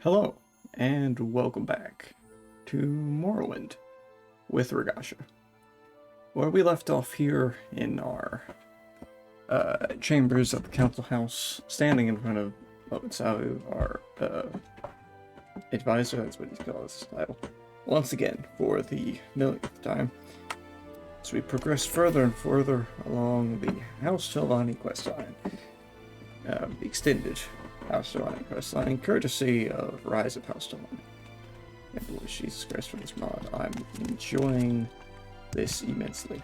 Hello, and welcome back to Morrowind with Ragasha, where we left off here in our chambers at the council house, standing in front of Savu, our advisor. That's what he's called his title, once again for the millionth time. So we progress further and further along the House Telvanni questline, the extended House Telvanni questline, courtesy of Rise of House Telvanni. And Lord Jesus Christ for this mod. I'm enjoying this immensely.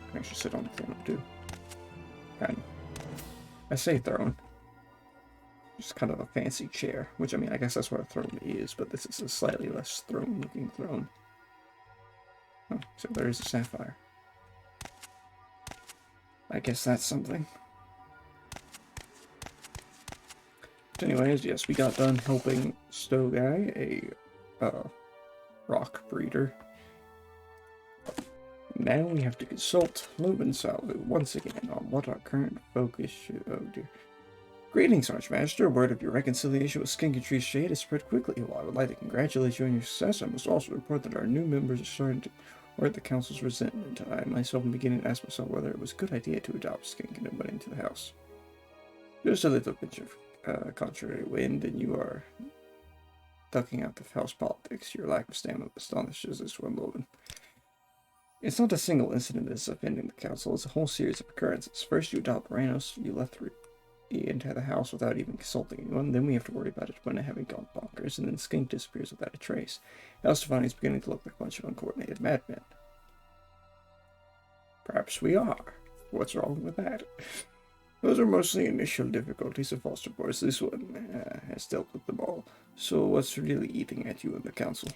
I can actually sit on the throne too. Kind of. I say throne. Just kind of a fancy chair, which I mean, I guess that's what a throne is, but this is a slightly less throne-looking throne. Oh, so there is a sapphire. I guess that's something. But anyways, yes, we got done helping Stogai, a rock breeder. Now we have to consult Lobensalvu once again on what our current focus should... Oh dear. Greetings, Archmaster. Word of your reconciliation with Skink and Tree Shade has spread quickly. While I would like to congratulate you on your success, I must also report that our new members are starting to work the council's resentment. I myself am beginning to ask myself whether it was a good idea to adopt Skink and went into the house. Just a little bit of contrary wind, and you are ducking out the house politics. Your lack of stamina astonishes this one, Logan. It's not a single incident that is offending the council, it's a whole series of occurrences. First, you adopt Ranos, you let into the house without even consulting anyone, then we have to worry about it when having gone bonkers, and then Skink disappears without a trace. House Telvanni is beginning to look like a bunch of uncoordinated madmen. Perhaps we are. What's wrong with that? Those are mostly initial difficulties, of course. This one has dealt with them all. So what's really eating at you in the council?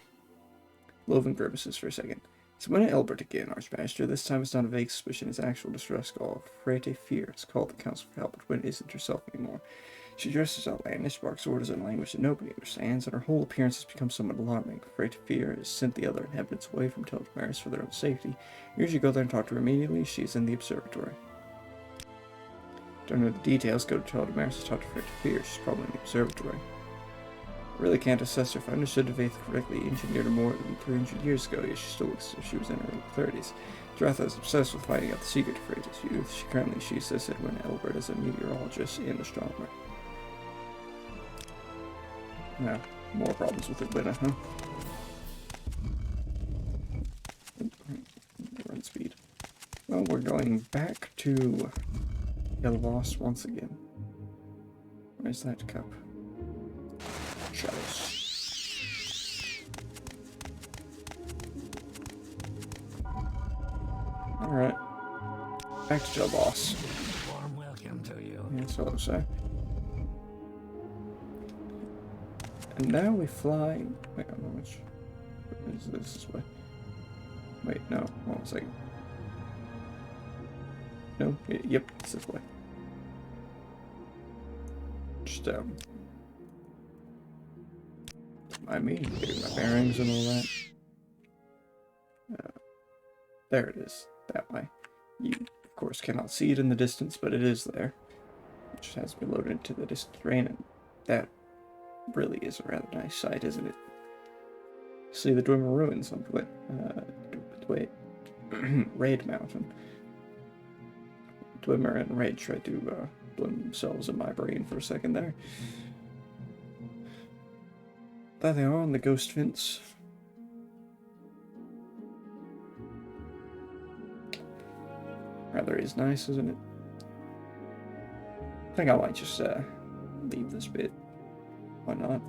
Loven grimaces for a second. It's when Elbert again, Archmaster. This time it's not a vague suspicion, it's actual distress call. Frete Fear has called the council for help, but Gwen isn't herself anymore. She dresses outlandish, barks orders in language that nobody understands, and her whole appearance has become somewhat alarming. Frete Fear has sent the other inhabitants away from Telvanni for their own safety. You usually go there and talk to her immediately. She is in the observatory. Don't know the details, go to Telvanni to talk to Frete Fear. She's probably in the observatory. I really can't assess her. If I understood the faith correctly, engineered her more than 300 years ago, yet she still looks as if she was in her early 30s. Dratha is obsessed with finding out the secret to Freda's youth. She says that when Elbert is a meteorologist and astronomer. Now, more problems with Atlanta, huh? Run speed. Well, we're going back to Elvas once again. Where's that cup? Shadows. Alright. Back to Joe Boss. Warm welcome to you. That's what I'm saying. And now we fly. Wait, I don't know which. Is this way? Wait, no. Hold on a second. No? Yep, it's this way. Just, I mean, getting my bearings and all that. There it is, that way. You, of course, cannot see it in the distance, but it is there. Which has been loaded into the distant terrain, and that really is a rather nice sight, isn't it? See the Dwemer ruins on Raid Mountain. Dwemer and Raid tried to blend themselves in my brain for a second there. There they are on the ghost fence. Rather is nice, isn't it? I think I might just leave this bit. Why not?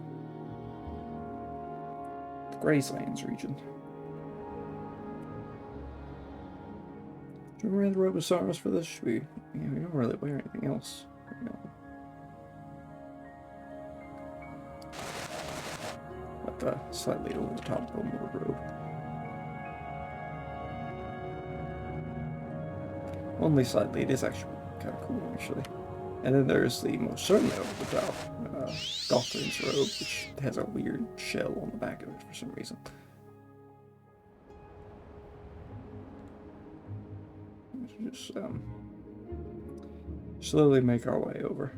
The Grayslands region. Do we wear the Robosaurus for this? We don't really wear anything else. But slightly over the top of a more robe. Only slightly, it is actually kind of cool, actually. And then there's the most certainly over the top, Gothrin's robe, which has a weird shell on the back of it for some reason. Just, slowly make our way over.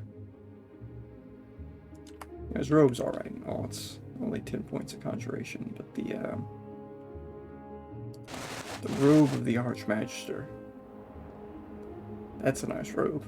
His robe's alright. Oh, it's only 10 points of conjuration, but the robe of the Archmagister. That's a nice robe.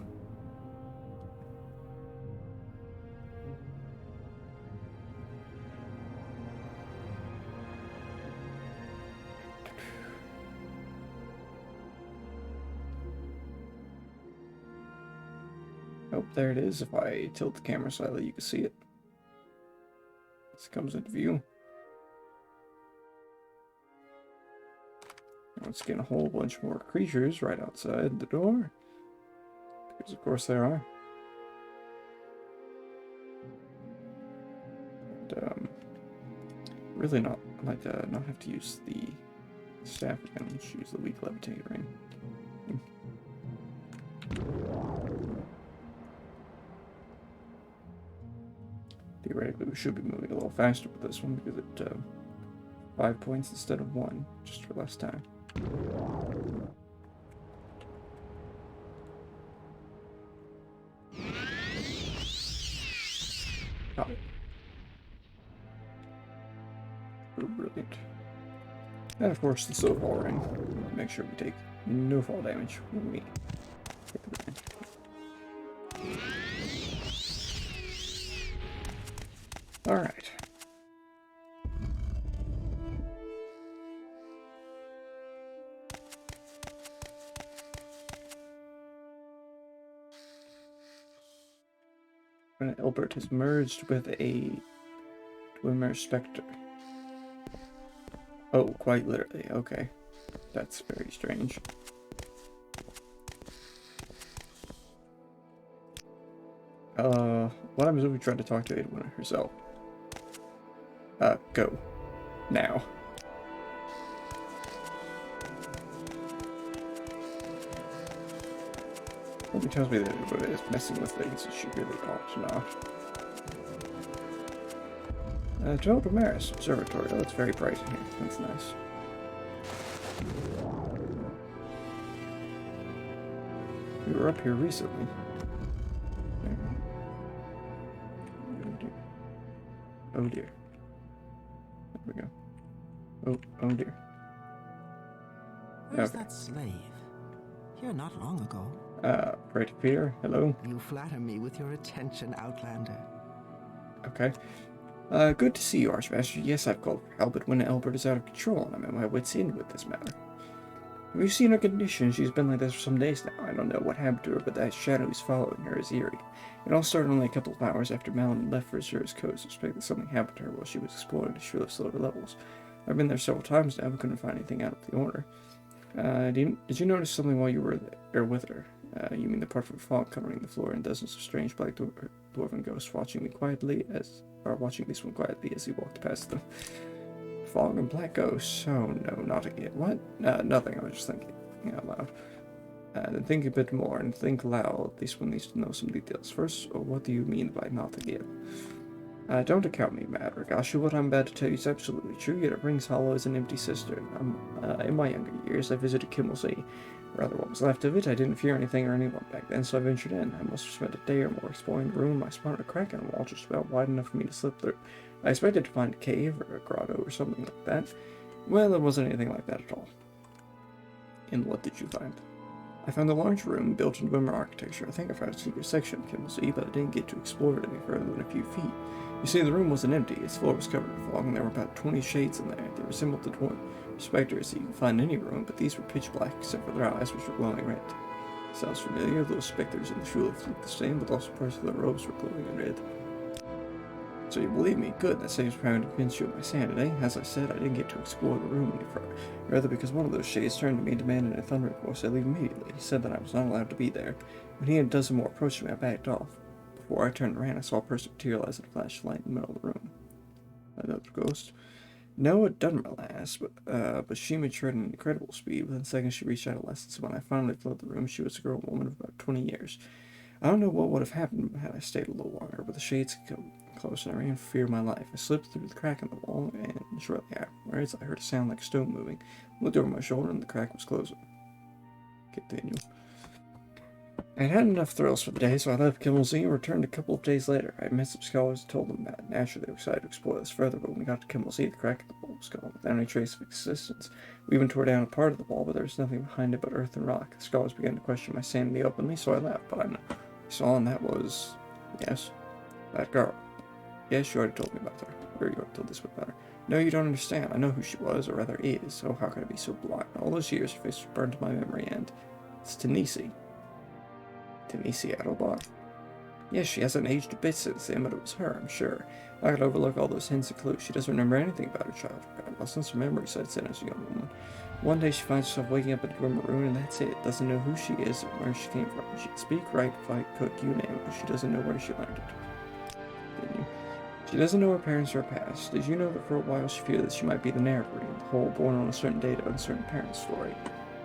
Oh, there it is. If I tilt the camera slightly, you can see it. This comes into view. Let's get a whole bunch more creatures right outside the door. Because of course there are. And, really not like not have to use the staff again. Let's use the weak levitate ring. Theoretically, we should be moving a little faster with this one because it 5 points instead of 1, just for less time. Got it. Brilliant. And of course the soul ball ring. Make sure we take no fall damage when we hit the ring. Alright. When Elbert has merged with a Dwemer Spectre. Oh, quite literally. Okay. That's very strange. What happens if we try to talk to Edwina herself? Go. Now. Something tells me that Edwina is messing with things that she really ought not. To Dwemer's Observatory. Oh, it's very bright in here. That's nice. We were up here recently. Oh dear. There we go. Oh dear. Where's that slave? Here not long ago. Pretty Peter, hello. You flatter me with your attention, Outlander. Okay. Good to see you, Archmaster. Yes, I've called for help, but when Albert is out of control, and I'm at my wit's end with this matter. Have you seen her condition? She's been like this for some days now. I don't know what happened to her, but that shadow who's following her is eerie. It all started only a couple of hours after Malin left for Azura's coast. I suspect that something happened to her while she was exploring the Shrilif's lower levels. I've been there several times now, but couldn't find anything out of the order. Did you notice something while you were there with her? You mean the part from fog covering the floor and dozens of strange black dwarven ghosts watching this one quietly as he walked past them. Fog and black ghosts. Oh no, not again. What? Nothing. I was just thinking out loud. Then think a bit more and think loud. This one needs to know some details. First, what do you mean by not again? Don't account me mad, Ragasha. What I'm about to tell you is absolutely true, yet it rings hollow as an empty cistern. In my younger years, I visited Kimmelsee. Rather, what was left of it. I didn't fear anything or anyone back then, so I ventured in. I must have spent a day or more exploring the room. I spotted a crack in the wall just about wide enough for me to slip through. I expected to find a cave or a grotto or something like that. Well, there wasn't anything like that at all. And what did you find? I found a large room built in Dwemer architecture. I think I found a secret section of Kimmelsee, but I didn't get to explore it any further than a few feet. You see, the room wasn't empty. Its floor was covered in fog, and there were about 20 shades in there. They resembled the Dwemer specters that you can find in any room, but these were pitch black except for their eyes, which were glowing red. Sounds familiar. Those specters in the Shrilif looked the same, but also parts of their robes were glowing in red. So you believe me? Good. That saves me having to convince you of my sanity. As I said, I didn't get to explore the room any further. Rather, because one of those shades turned to me and demanded in a thundering voice I leave immediately. He said that I was not allowed to be there. When he and a dozen more approached me, I backed off. Before I turned around, I saw a person materialize in a flash of light in the middle of the room. Another ghost? No, it doesn't last, but she matured at an incredible speed. Within seconds, she reached adolescence. When I finally fled the room, she was a grown woman of about 20 years. I don't know what would have happened had I stayed a little longer, but the shades come close and I ran for fear of my life. I slipped through the crack in the wall, and shortly afterwards, I heard a sound like a stone moving. I looked over my shoulder, and the crack was closing. Continue. I had enough thrills for the day, so I left Kimmel's and returned a couple of days later. I met some scholars and told them that. Naturally, they were excited to explore this further, but when we got to Kimmel's, the crack in the wall was gone, without any trace of existence. We even tore down a part of the wall, but there was nothing behind it but earth and rock. The scholars began to question my sanity openly, so I left, but I saw, and that was... yes, that girl. Yes, you already told me about her. Or you already told this about her. No, you don't understand. I know who she was, or rather is. Oh, how could I be so blind? All those years, her face was burned to my memory, and... it's Tanisi. Tanisi Adelbach? Yes, she hasn't aged a bit since then, but it was her, I'm sure. I could overlook all those hints and clues. She doesn't remember anything about her childhood. Lessons from memory sets in as a young woman. One day she finds herself waking up in a Dwemer ruin, and that's it. Doesn't know who she is or where she came from. She can speak, write, fight, cook, you name it, but she doesn't know where she learned it. Didn't you? She doesn't know her parents or her past. Did you know that for a while she feared that she might be the narrator in the whole born on a certain date of uncertain parents story?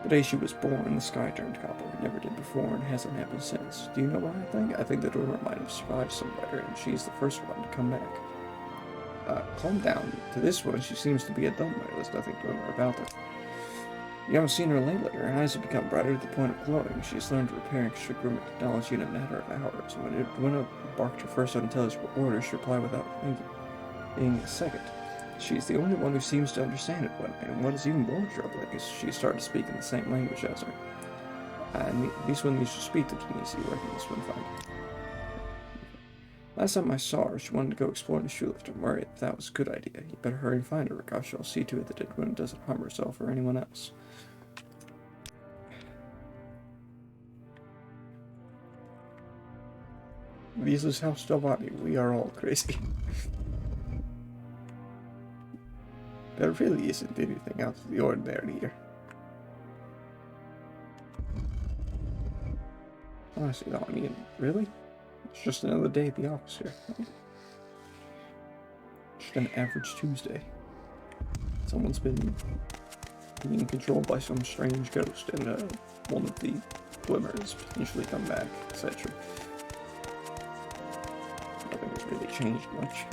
The day she was born, the sky turned copper. It never did before and hasn't happened since. Do you know what I think? I think the Dwemer might have survived somewhere, and she's the first one to come back. Calm down. To this one, she seems to be a Dwemer. There's nothing Dwemer about her. You haven't seen her lately. Her eyes have become brighter to the point of glowing. She's learned to repair and extract Grimmett technology in a matter of hours. When Dwemer barked her first unintelligible order, she replied without thinking a second. She's the only one who seems to understand it, and what is even more troubling is she started to speak in the same language as her. And these one used to speak to Tunisia, you reckon this one fine. Last time I saw her, she wanted to go explore in the shoe lift. I'm worried that was a good idea. You better hurry and find her, Rakashi. I'll see to it that Dwemer doesn't harm herself or anyone else. This is House Telvanni. We are all crazy. There really isn't anything out of the ordinary here. Honestly, though, I mean, really? It's just another day at the office here. Just an average Tuesday. Someone's been being controlled by some strange ghost, and one of the Dwemers potentially come back, etc. Nothing has really changed much.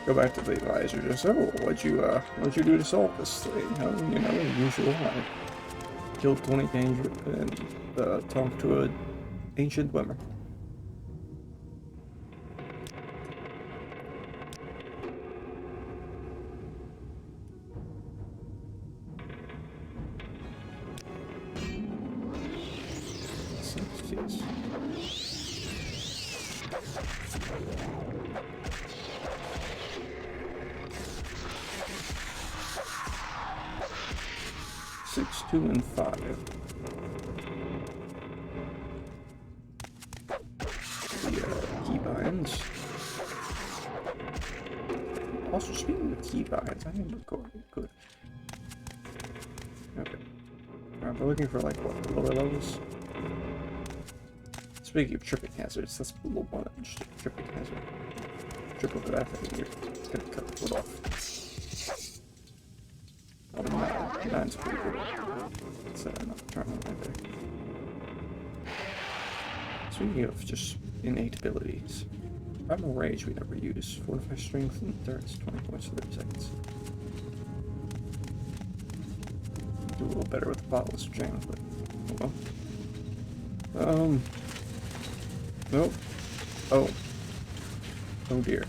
Go back to the advisor. Just, oh, what'd you do to solve this thing? Usual. I killed 20 danger and talked to an ancient Dwemer. Yes. 6, 2, and 5. The keybinds. Also, speaking of keybinds, I didn't record it. Good. Okay. Alright, we're looking for, like, what, lower levels? Speaking of tripping hazards, that's a little one. Just a tripping hazard. Trip over that thing here. It's gonna cut the foot off. Oh, no. Nine's pretty good. It's not trying right there. Speaking of just innate abilities, Primal Rage we never use. Fortify Strength and Endurance, 20 points for 30 seconds. Do a little better with the bottles of jam, but oh well. Nope. Oh. Oh dear.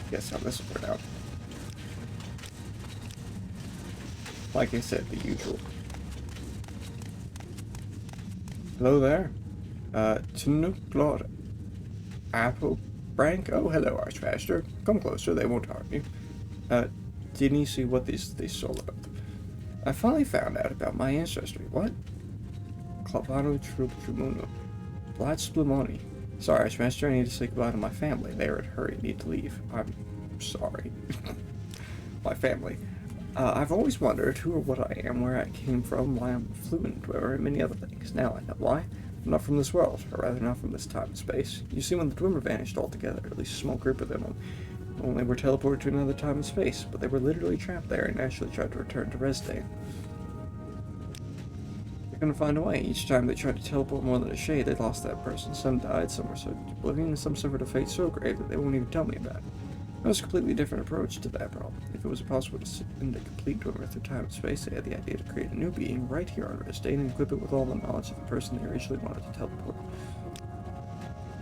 Guess how this will turn out. Like I said, the usual. Hello there. Tnuklor Apple Brank. Oh, hello, Archmaster. Come closer, they won't harm you. Didn't you see what these all about? I finally found out about my ancestry. What? Clavano Trumuno. Vlad Splimoni. Sorry, Archmaster, I need to say goodbye to my family. They are in a hurry, need to leave. I'm sorry. My family. I've always wondered who or what I am, where I came from, why I'm fluent, and many other things. Now I know why. I'm not from this world, or rather not from this time and space. You see, when the Dwemer vanished altogether, at least a small group of them only were teleported to another time and space, but they were literally trapped there and naturally tried to return to Resdane. Couldn't find a way. Each time they tried to teleport more than a shade, they lost that person. Some died, some were swept to oblivion, and some suffered a fate so grave that they won't even tell me about it. That was a completely different approach to that problem. If it was impossible to send a complete Dwemer through time and space, they had the idea to create a new being right here on Ristain and equip it with all the knowledge of the person they originally wanted to teleport.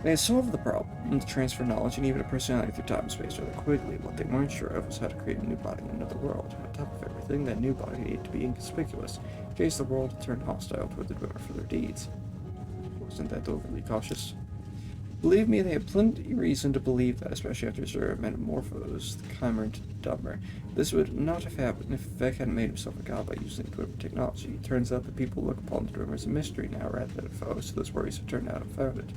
They had solved the problem to transfer knowledge and even a personality through time and space rather quickly. What they weren't sure of was how to create a new body in another world. On top of everything, that new body needed to be inconspicuous, in case the world turned hostile toward the Dwemer for their deeds. Wasn't that overly cautious? Believe me, they had plenty reason to believe that, especially after Zura metamorphosed the Chimer into Dwemer. This would not have happened if Vec hadn't made himself a god by using Dwemer technology. It turns out that people look upon the Dwemer as a mystery now rather than a foe, so those worries have turned out unfounded.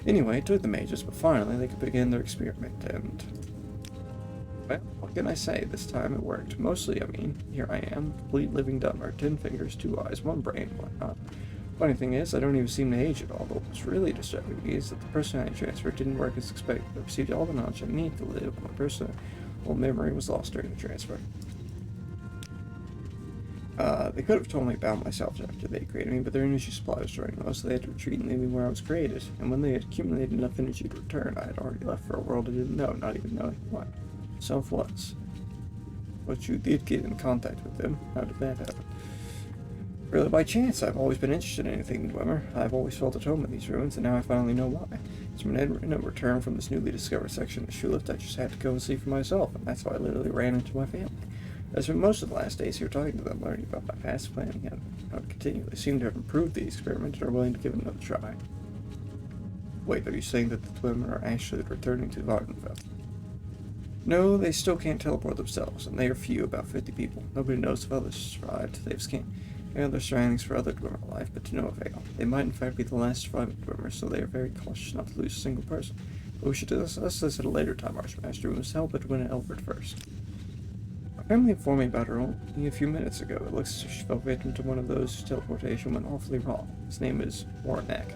Anyway, it took them ages, but finally they could begin their experiment, and... well, what can I say? This time it worked. Mostly, I mean, here I am, complete living Dwemer, 10 fingers, 2 eyes, 1 brain, whatnot. Funny thing is, I don't even seem to age at all, but what's really disturbing me is that the personality transfer didn't work as expected. I received all the knowledge I needed to live, but my personal memory was lost during the transfer. They could have told me about myself after they created me, but their energy supply was running low, so they had to retreat and leave me where I was created. And when they had accumulated enough energy to return, I had already left for a world I didn't know, not even knowing what self was. But you did get in contact with them. How did that happen? Really by chance. I've always been interested in anything Dwemer. I've always felt at home in these ruins, and now I finally know why. So when I returned from this newly discovered section of Shuleft, I just had to go and see for myself, and that's how I literally ran into my family. I spent most of the last days here talking to them, learning about my past, planning how to continue. They seem to have improved the experiment and are willing to give it another try. Wait, are you saying that the Dwemer are actually returning to Vvardenfell? No, they still can't teleport themselves, and they are few, about 50 people. Nobody knows if others survived. They've scanned their surroundings for other Dwemer life, but to no avail. They might in fact be the last surviving Dwemer, so they are very cautious not to lose a single person. But we should discuss this at a later time, Archmaster. We must help Dwena Elbert first. My family informed me about her only a few minutes ago. It looks as if she fell victim to one of those whose teleportation went awfully wrong. His name is Warrenak.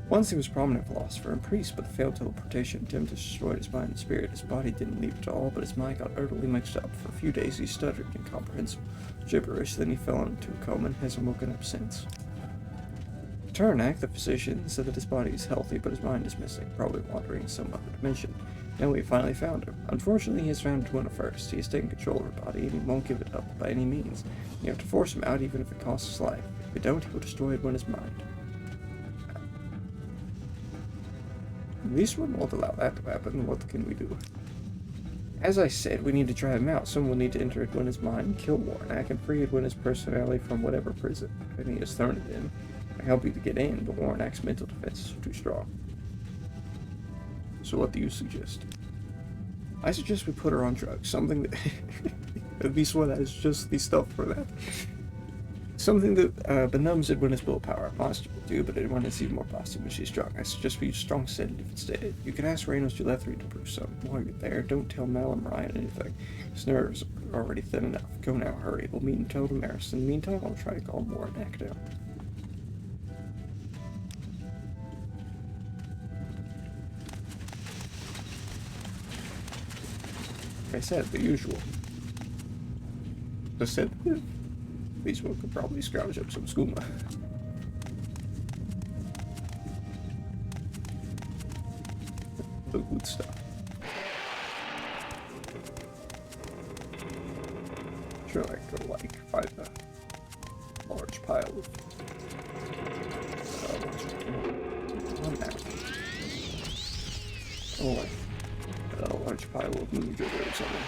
Once he was a prominent philosopher and priest, but the failed teleportation attempt destroyed his mind and spirit. His body didn't leave at all, but his mind got utterly mixed up. For a few days he stuttered incomprehensible gibberish, then he fell into a coma and hasn't woken up since. Turnak, the physician, said that his body is healthy, but his mind is missing, probably wandering in some other dimension. Now we finally found him. Unfortunately, he has found Dwemer first. He has taken control of her body, and he won't give it up by any means. You have to force him out, even if it costs his life. If you don't, he will destroy Dwena's mind. At least one won't allow that to happen. What can we do? As I said, we need to try him out. Someone will need to enter Dwena's mind, kill Warrenak, and free Dwena's personality from whatever prison he has thrown it in. I help you to get in, but Warrenak's mental defense is too strong. So what do you suggest? I suggest we put her on drugs. Something that... at least one has just the stuff for that. Something that benumbs Dwena's willpower. A monster will do, but anyone is even more positive when she's drunk. I suggest we use strong sedative instead. You can ask Reynos Julethri to prove something. While you're there, don't tell Mal and Ryan anything. His nerves are already thin enough. Go now, hurry. We'll meet in Telvanni. In the meantime, I'll try to calm Warrenak down. Like I said, the usual. Just said, these one could probably scrounge up some skooma. The good stuff. Sure, I could find a large pile of one now. Oh, a large pile of moon sugar or something.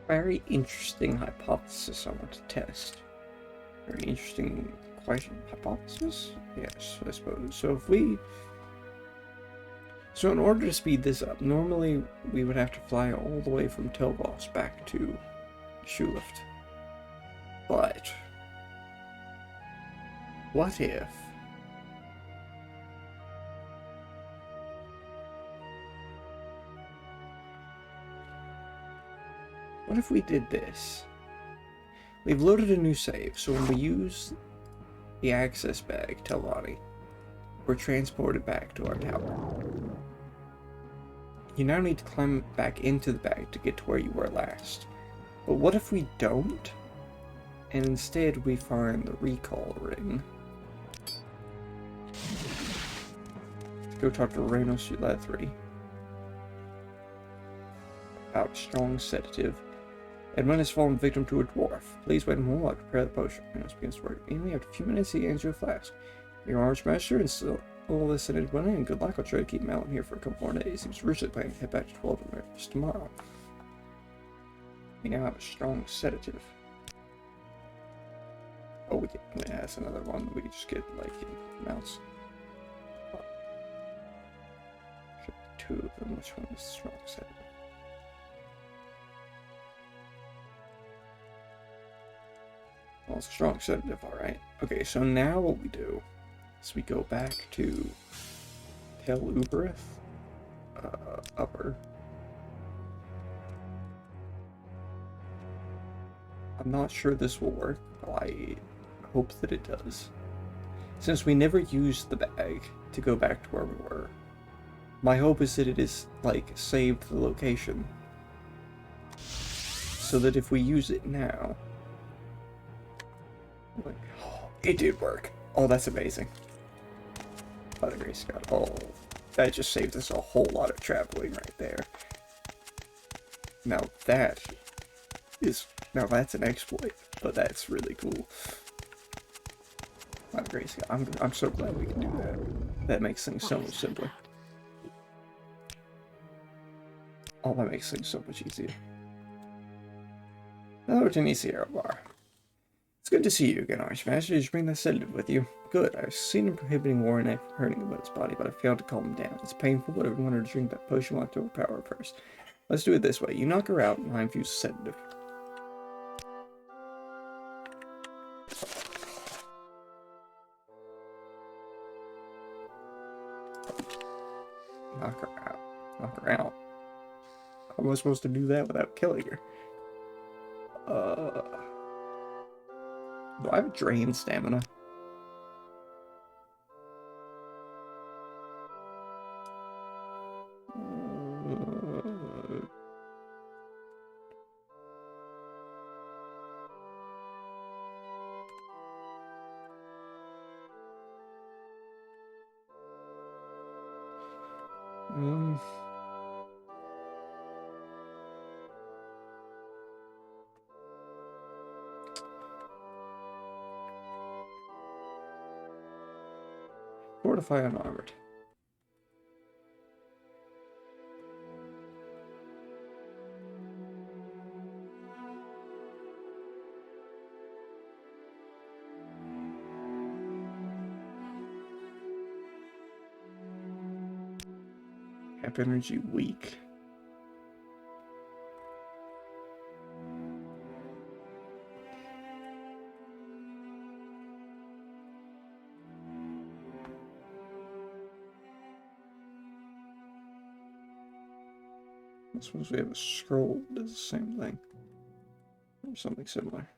Very interesting hypothesis I want to test. Very interesting question. Hypothesis? Yes, I suppose. So in order to speed this up, normally we would have to fly all the way from Telvos back to Shuleft. But what if What if we did this? We've loaded a new save, so when we use the access bag, Telvanni, we're transported back to our tower. You now need to climb back into the bag to get to where you were last. But what if we don't? And instead we find the recall ring. Go talk to Reynos Ulatri about a strong sedative. Edmund has fallen victim to a dwarf. Please wait a moment while I prepare the potion. Reynos begins to work. Immediately after a few minutes, he hands you a flask. Your Archmaster and still all this in Edmund, and good luck. I'll try to keep Malin here for a couple more days. He was originally planning to head back to 12 just tomorrow. We now have a strong sedative. Oh, we can, yeah, that's another one. We can just get, like, mouse. Two of them. Which one is strong sedative? Well, it's a strong sedative, alright. Okay, so now what we do is we go back to Uvirith, upper. I'm not sure this will work, but I hope that it does. Since we never used the bag to go back to where we were, my hope is that it is, like, saved the location. So that if we use it now... Like, oh, it did work. Oh, that's amazing. By the grace of God. Oh, that just saved us a whole lot of traveling right there. Now that is... Now that's an exploit, but that's really cool. By the grace of God. I'm so glad we can do that. That makes things so much simpler. Oh, that makes things so much easier. Hello, Tunisia Bar. It's good to see you again, Archmaster. Did you bring that sedative with you? Good. I've seen him prohibiting Warren from hurting about his body, but I failed to calm him down. It's painful, but I wanted to drink that potion while I overpower her first. Let's do it this way. You knock her out, and I infuse sedative. Knock her out. Knock her out. How am I supposed to do that without killing her? Do I have drained stamina? Fortify unarmored. Cap energy weak. I suppose we have a scroll that does the same thing. Or something similar.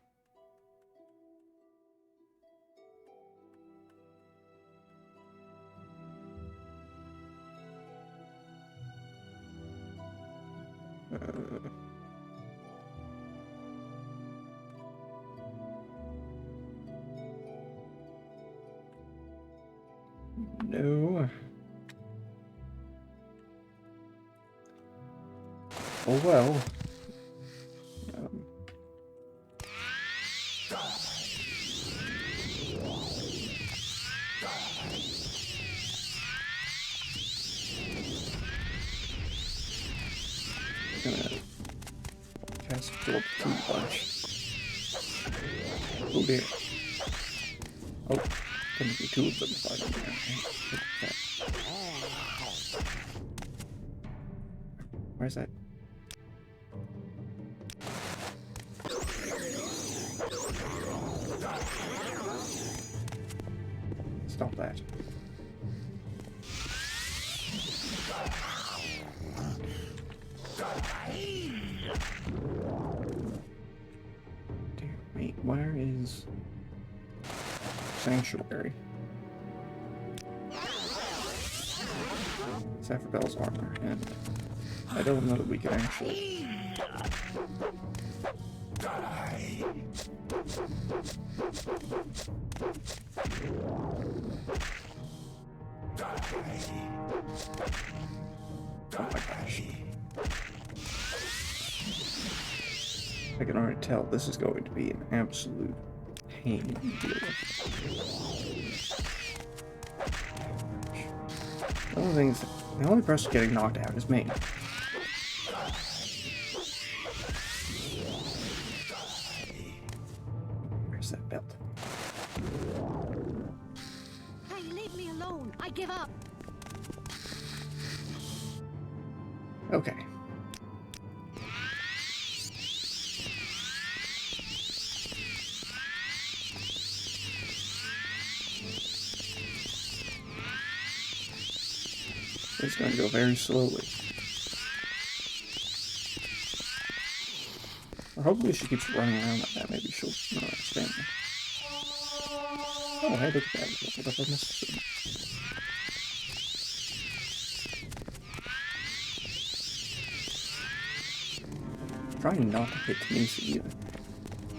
No. Oh well. I'm gonna cast Philip Two Bunch. Oh dear. Oh, gonna be two of them if I can. Where's that? Stop that. Where is Sanctuary? Saffordell's armor, and I don't know that we can actually. Oh my gosh. I can already tell this is going to be an absolute pain to deal with. The only person getting knocked out is me. Where's that belt? Hey, leave me alone! I give up! Okay. It's going to go very slowly. Or hopefully she keeps running around like that. Maybe she'll understand me. Oh, hey, look at that. What if I missed it? Trying not to hit Tanisi either.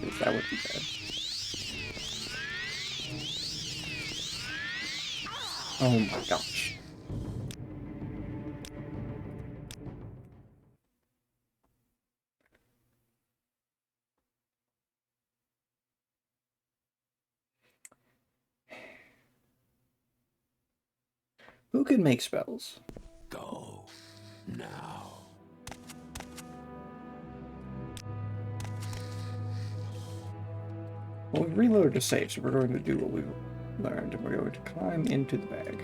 Because that would be bad. Oh my gosh. Who can make spells? Go now. Well, we reloaded to save, so we're going to do what we've learned, and we're going to climb into the bag.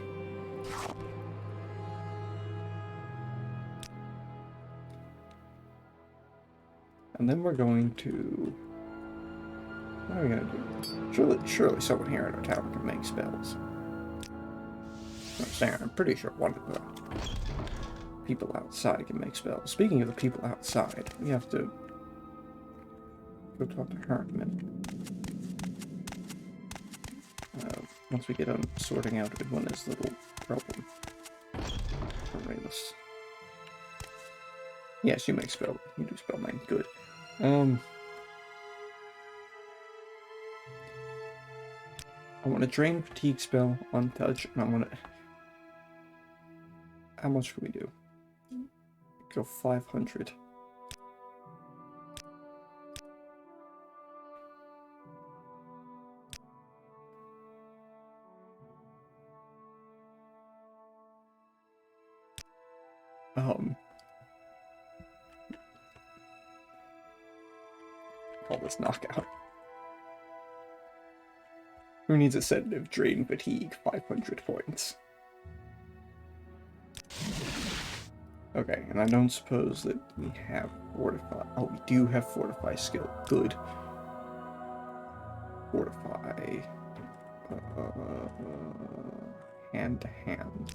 And then we're going to... What are we going to do? Surely someone here in our tower can make spells. I'm pretty sure one of the people outside can make spells. Speaking of the people outside, we have to go talk to her in a minute. Once we get on sorting out Edwina's little problem. Rayless. Yes, you make spell. You do spell name. Good. I want to drain fatigue spell on touch, and I want to. How much can we do? Go 500. Call this knockout. Who needs a sedative? Drain fatigue, 500 points. Okay, and I don't suppose that we have Fortify. Oh, we do have Fortify skill. Good. Fortify. Hand to hand.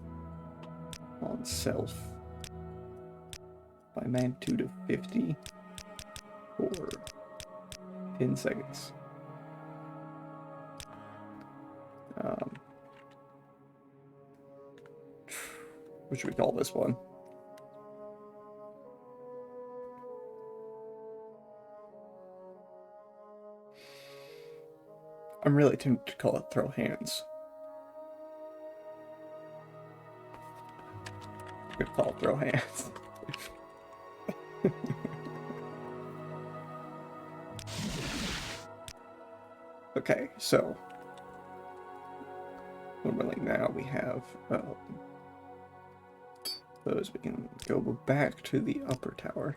On self. By magnitude of 50. For 10 seconds. What should we call this one? I'm really tempted to call it throw hands. Good call, throw hands. Okay, so normally now we have those. We can go back to the upper tower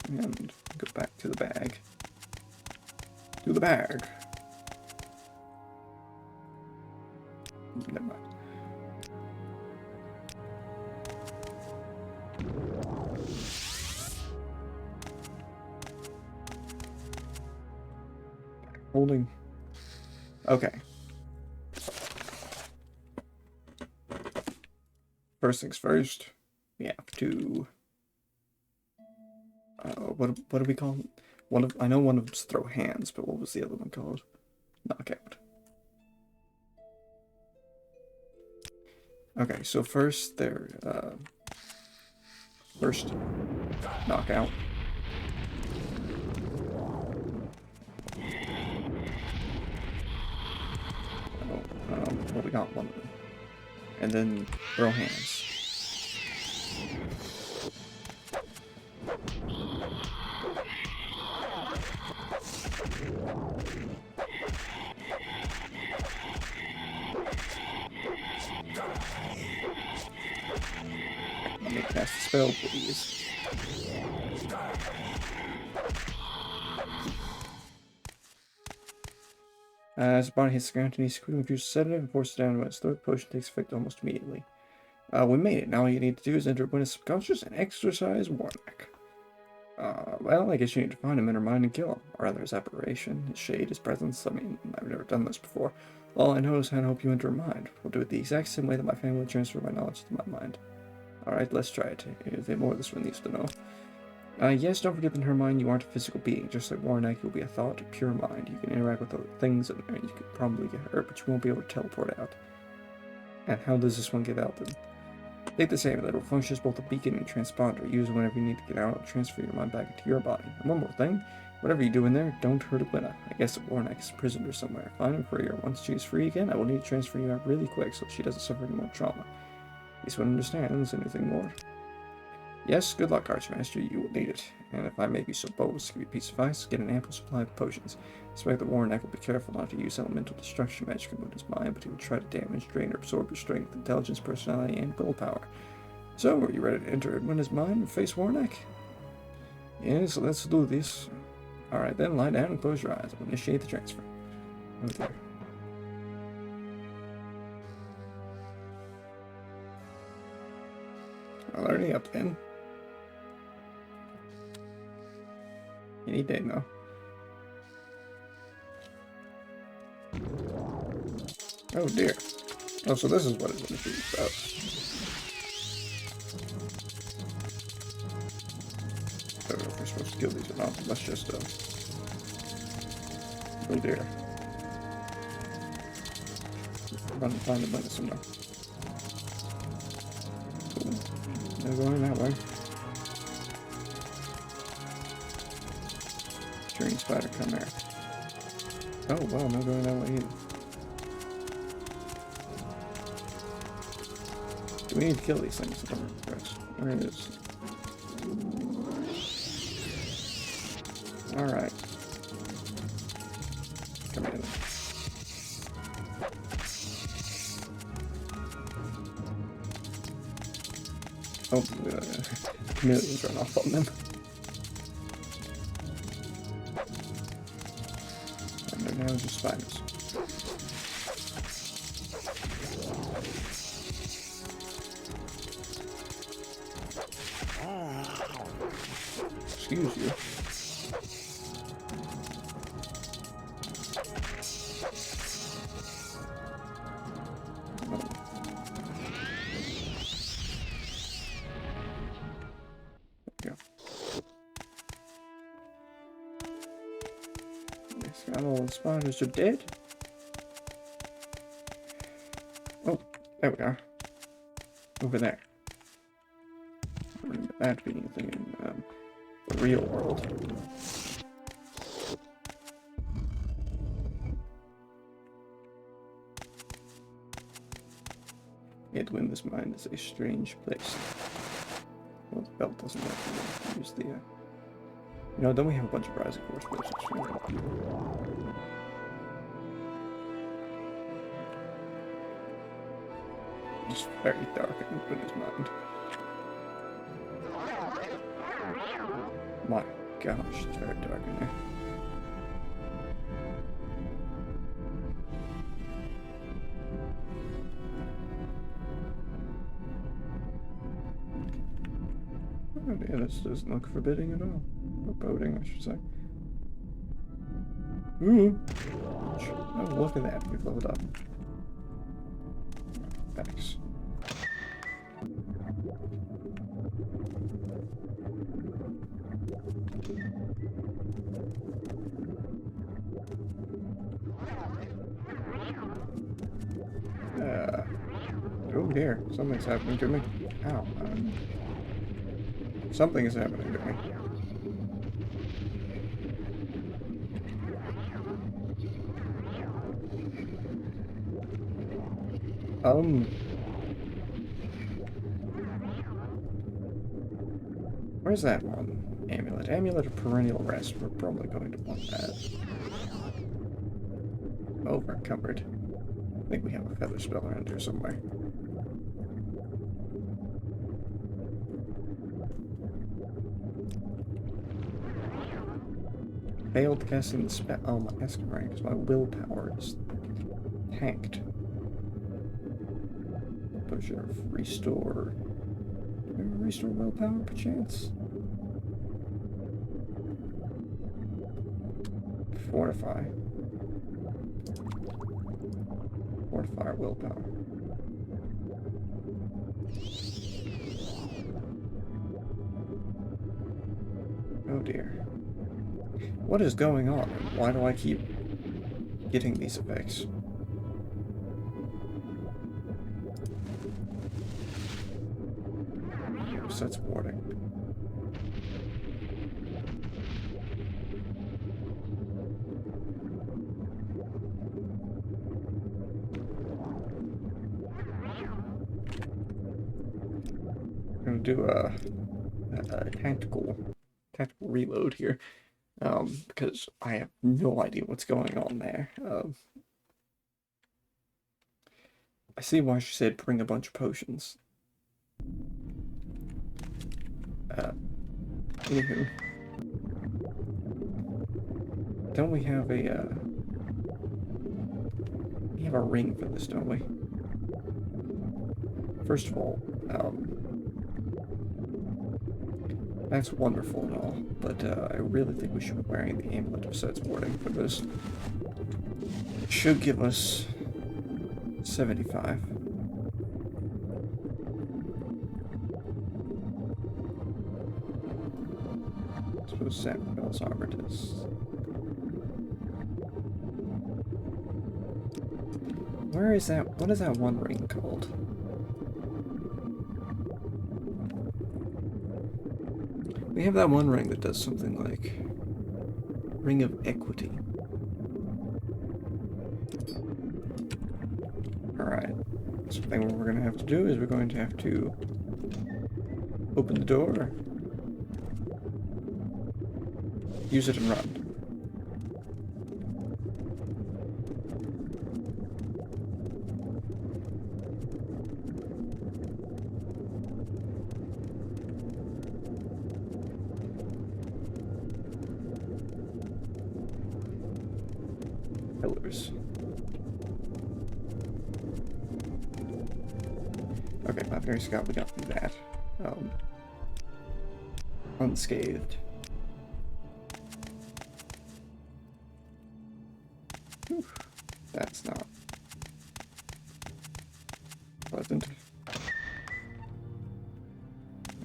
and go back to the bag. To the bag. Never mind. Holding. Okay. First things first, we have to. What do we call it? I know one of them's throw hands, but what was the other one called? Knockout. Okay, so first first knockout. Well, we got one of them. And then throw hands. Let me cast the spell, please. As the body hits the ground, Denise quickly infuses a sedative and forces it down to its throat. The potion takes effect almost immediately. We made it. Now all you need to do is enter Gwen's subconscious and exorcise Warnock. Well, I guess you need to find him in her mind and kill him. Or rather, his apparition, his shade, his presence. I mean, I've never done this before. All I know is how to help you enter her mind. We'll do it the exact same way that my family transferred my knowledge to my mind. Alright, let's try it. Is there more this one needs to know? Yes, don't forget that in her mind you aren't a physical being. Just like Warnock, you'll be a thought, a pure mind. You can interact with other things, and you could probably get hurt, but you won't be able to teleport out. And how does this one get out then? Take the same, that will function as both a beacon and transponder. Use it whenever you need to get out and transfer your mind back into your body. And one more thing, whatever you do in there, don't hurt Aquina. I guess that Warnock is imprisoned or somewhere. Find and free her. Once she's free again, I will need to transfer you out really quick so she doesn't suffer any more trauma. This one understands. Anything more? Yes, good luck, Archmaster. You will need it. And if I may be so bold as to give you a piece of advice, get an ample supply of potions. I expect that Warnock will be careful not to use elemental destruction magic in his mind, but he will try to damage, drain, or absorb your strength, intelligence, personality, and willpower. So, are you ready to enter Edwina's mind and face Warnock? Yes, let's do this. Alright then, lie down and close your eyes. I'll initiate the transfer. Oh dear. Already up then. Any day now. Oh dear. Oh, so this is what it's going to be about. I don't know if we're supposed to kill these or not, but let's just, oh dear. Run and find the money somewhere. Ooh. No going that way. Green spider, come here. Oh, well, no going that way either. Do we need to kill these things? Where it is? Alright. Come in. Oh, chameleons run off on them. And they're now just spiders. Excuse you. All the spiders are dead. Oh, there we are. Over there. I don't remember that being a thing in the real world. Edwin, this mine is a strange place. Well, the belt doesn't work. Use the you know, don't we have a bunch of rising force potions? It's very dark in his mind. My gosh, it's very dark in there. Oh yeah, this doesn't look forbidding at all. Foreboding, I should say. Ooh! Oh, look at that. We've leveled up. Thanks. dear, something's happening to me. Ow. Something is happening to me. Where's that one? Amulet. Amulet of Perennial Rest. We're probably going to want that. Over encumbered. I think we have a feather spell around here somewhere. Failed casting the spell. Oh, my casting right, because my willpower is tanked. Potion of restore. Restore willpower, perchance? Fortify. Fortify willpower. Oh dear. What is going on? Why do I keep getting these effects? Sets boarding. I'm gonna do a tactical reload here, because I have no idea what's going on there. I see why she said bring a bunch of potions. Anywho, don't we have a ring for this, don't we? First of all, that's wonderful and all, but I really think we should be wearing the Amulet of Sets warding for this. It should give us 75. Suppose Tamriel's armor does. Where is that? What is that one ring called? We have that one ring that does something like Ring of Equity. Alright. Something we're going to have to do is we're going to have to open the door, use it and run. Pillars. Okay, my very scout, we got through that. Unscathed. Whew, that's not pleasant.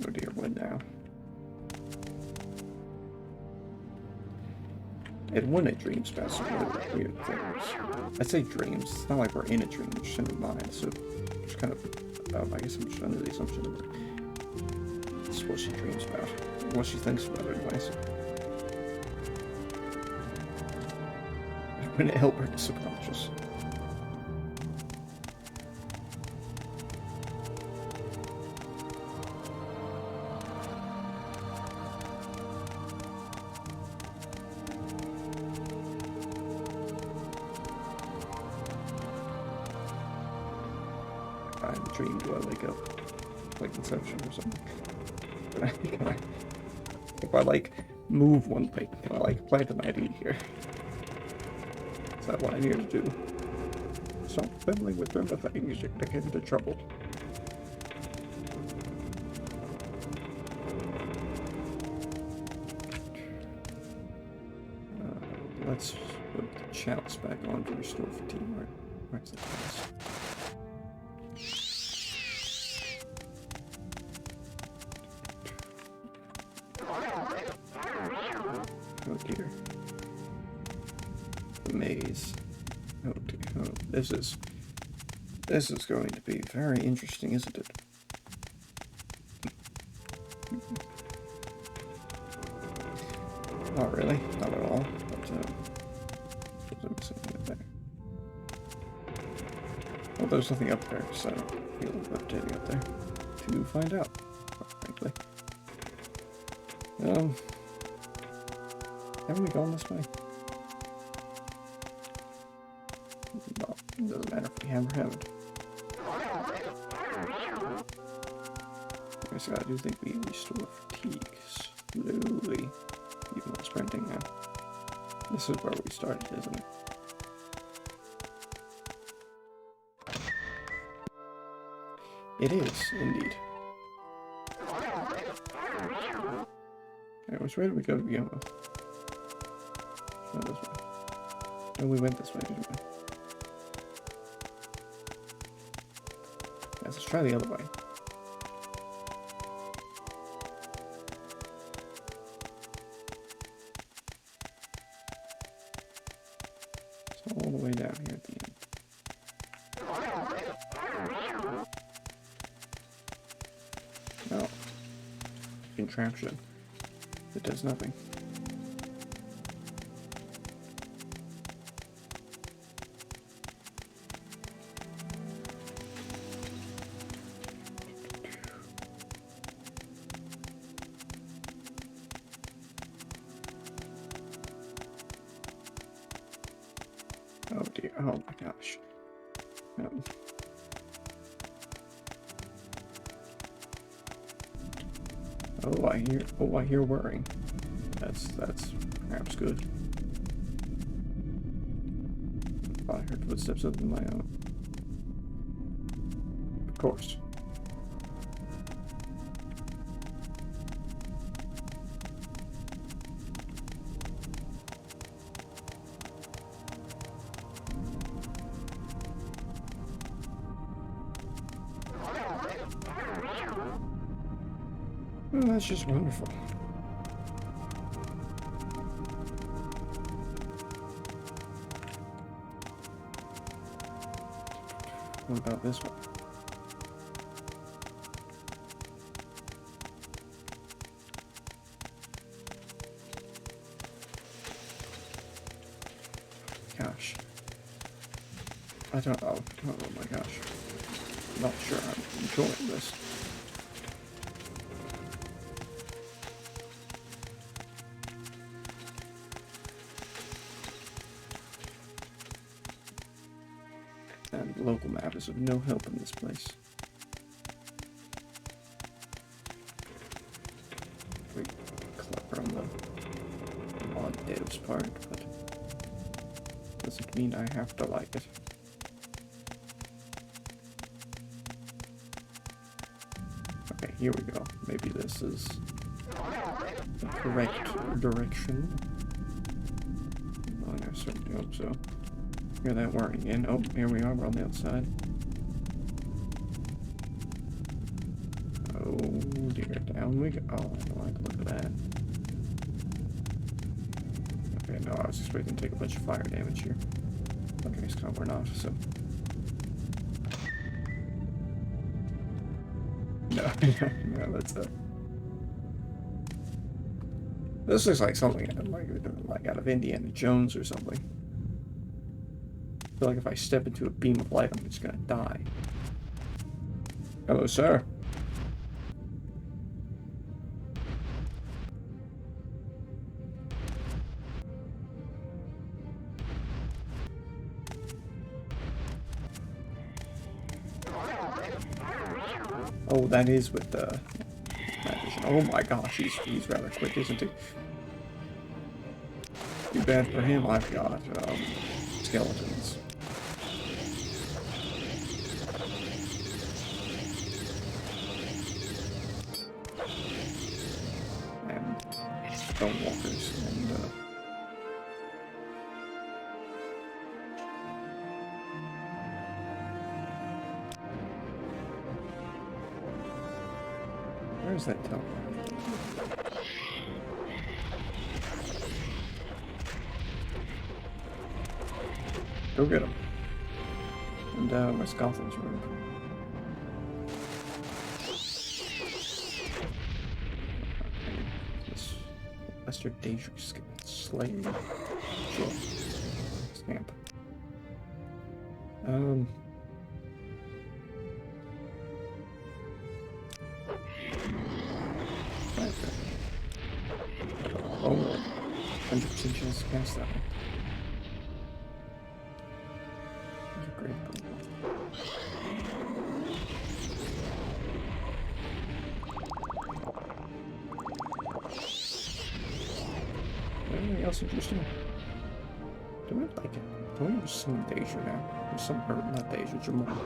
Oh dear, what now? It wouldn't it dreams about some really weird things. I say dreams, it's not like we're in a dream, we're just in a mind, so just kind of, I guess I'm just under the assumption that it's what she dreams about, what she thinks about it anyways. It wouldn't help her subconscious. Dream, do I wake up like Inception or something? If I like move one thing, can I like plant an ID here? Is that what I'm here to do? Stop fiddling with them things, you're gonna get into trouble. Let's put the chalice back on to restore fatigue. Where's the chalice? Oh dear. The maze. Oh dear. Oh, this is This is going to be very interesting, isn't it? Not really, not at all, but there. Well, there's nothing up there, so I don't feel like up there to find out, quite frankly. Haven't we gone this way? Well, it doesn't matter if we have or haven't. I guess I do think we restore fatigue slowly, even while sprinting now. This is where we started, isn't it? It is, indeed. Anyways, where did we go to begin with? Not this way. No, we went this way, didn't we? Yeah, let's try the other way. So all the way down here at the end. No. Contraption. It does nothing. Oh dear, oh my gosh. I hear whirring. That's perhaps good. I heard footsteps other than my own. Of course. Oh, that's just wonderful. What about this one? Gosh. I don't know. Oh my gosh. I'm not sure I'm enjoying this. And the local map is of no help in this place. Pretty clever on the mod dev's part, but doesn't mean I have to like it. Okay, here we go. Maybe this is the correct direction. I certainly hope so. Hear that whirring again. Oh, here we are. We're on the outside. Oh dear, down we go. Oh, I don't like the look of that. Okay, no, I was expecting to take a bunch of fire damage here. Okay, so we're not, so. No, no, that's This looks like something like out of Indiana Jones or something. I feel like if I step into a beam of light, I'm just gonna die. Hello, sir. Oh, that is with the... Oh my gosh, he's rather quick, isn't he? Too bad for him, I've got skeletons. And stone walkers, and where's that Telvanni? Go get him. And where's Gotham's room? This Lester Danger Slave. Sure. Stamp. Oh, 100% chance to cast that one. Great. Anything else interesting? Do we like it? Do we have some Deja now? There's some, or not Deja, Jamal.